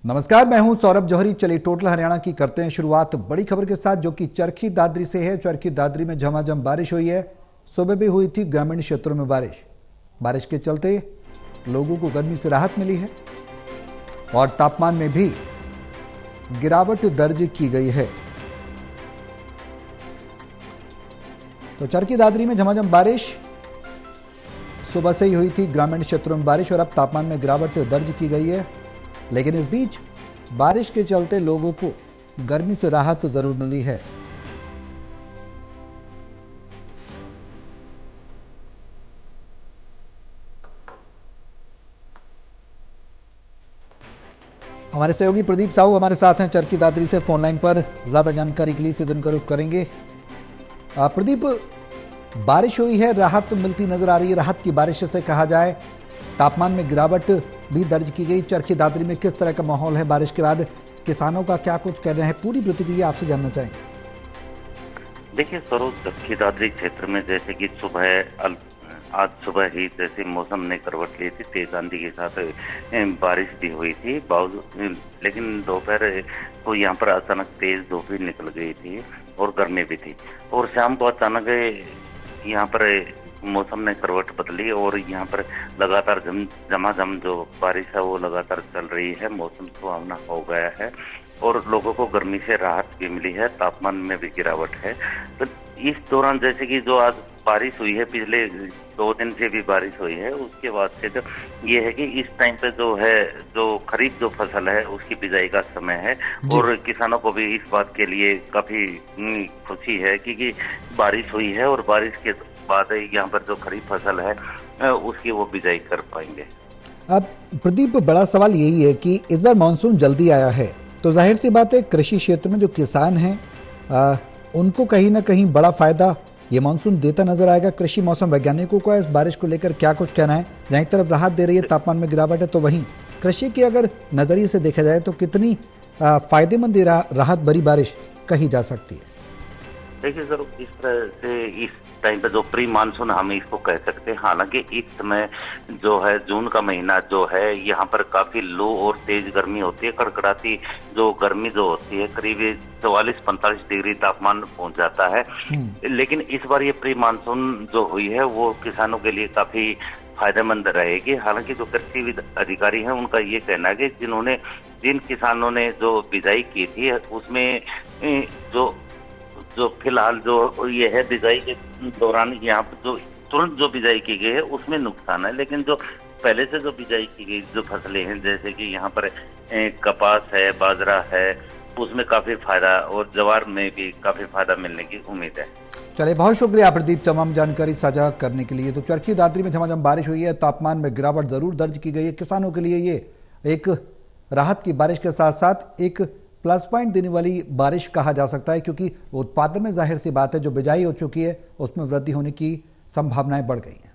नमस्कार, मैं हूं सौरभ जौहरी। चलिए टोटल हरियाणा की करते हैं शुरुआत बड़ी खबर के साथ, जो कि चरखी दादरी से है। चरखी दादरी में झमाझम बारिश हुई है। सुबह भी हुई थी ग्रामीण क्षेत्रों में बारिश के चलते लोगों को गर्मी से राहत मिली है और तापमान में भी गिरावट दर्ज की गई है। तो चरखी दादरी में झमाझम बारिश सुबह से ही हुई थी ग्रामीण क्षेत्रों में बारिश और अब तापमान में गिरावट दर्ज की गई है। लेकिन इस बीच बारिश के चलते लोगों को गर्मी से राहत जरूर मिली है। हमारे सहयोगी प्रदीप साहू हमारे साथ हैं चरखी दादरी से फोन लाइन पर। ज्यादा जानकारी के लिए सीधे उनका रुख करेंगे। प्रदीप, बारिश हुई है, राहत मिलती नजर आ रही है। राहत की बारिश से कहा जाए, तापमान में गिरावट भी दर्ज की गई। चरखी दादरी में किस तरह का माहौल है बारिश के बाद? किसानों का क्या कुछ कहना है? पूरी प्रतिक्रिया आपसे जानना चाहेंगे। देखिए सरोज, चरखी दादरी क्षेत्र में जैसे कि आज सुबह ही जैसे मौसम ने करवट ली थी, तेज आंधी के साथ बारिश भी हुई थी। लेकिन दोपहर को यहाँ पर अचानक तेज धूप भी निकल गई थी और गर्मी भी थी। और शाम को अचानक यहाँ पर मौसम ने करवट बदली और यहाँ पर लगातार झमाझम जो बारिश है वो लगातार चल रही है। मौसम सुहावना हो गया है और लोगों को गर्मी से राहत भी मिली है, तापमान में भी गिरावट है। तो इस दौरान जैसे कि जो आज बारिश हुई है, पिछले 2 दिन से भी बारिश हुई है, उसके बाद से जो ये है कि इस टाइम पे जो है, जो खरीफ जो फसल है उसकी बिजाई का समय है और किसानों को भी इस बात के लिए काफी खुशी है क्योंकि बारिश हुई है और बारिश के बाद यहाँ पर जो खरीफ फसल है उसकी वो बिजाई कर पाएंगे। अब प्रदीप, बड़ा सवाल यही है कि इस बार मानसून जल्दी आया है, तो जाहिर सी बात है कृषि क्षेत्र में जो किसान हैं उनको कहीं ना कहीं बड़ा फायदा ये मानसून देता नजर आएगा। कृषि मौसम वैज्ञानिकों का इस बारिश को लेकर क्या कुछ कहना है? जहाँ एक तरफ राहत दे रही है, तापमान में गिरावट है, तो वहीं कृषि के अगर नजरिए से देखा जाए तो कितनी फायदेमंद राहत भरी बारिश कही जा सकती है? देखिए सर, इस तरह से इस टाइम पे जो प्री मानसून हम इसको कह सकते हैं। हालांकि इस समय जो है जून का महीना जो है, यहाँ पर काफी लो और तेज गर्मी होती है। कड़कड़ाती जो गर्मी जो होती है, करीब 44-45 डिग्री तापमान पहुंच जाता है। लेकिन इस बार ये प्री मानसून जो हुई है वो किसानों के लिए काफी फायदेमंद रहेगी। हालांकि जो कृषि अधिकारी हैं उनका ये कहना है कि जिन किसानों ने जो बिजाई की थी उसमें जो फिलहाल जो ये है बिजाई के दौरान यहाँ पर जो तुरंत जो बिजाई की गई है उसमें नुकसान है। लेकिन जो पहले से जो बिजाई की गई जो फसलें हैं, जैसे कि यहाँ पर कपास है, बाजरा है, उसमें काफी फायदा और ज्वार में भी काफी फायदा मिलने की उम्मीद है। चलिए, बहुत शुक्रिया प्रदीप तमाम जानकारी साझा करने के लिए। तो चरखी दादरी में झमाझम बारिश हुई है, तापमान में गिरावट जरूर दर्ज की गई है। किसानों के लिए ये एक राहत की बारिश के साथ साथ एक प्लस पॉइंट देने वाली बारिश कहा जा सकता है, क्योंकि उत्पादन में जाहिर सी बात है जो बिजाई हो चुकी है उसमें वृद्धि होने की संभावनाएं बढ़ गई हैं।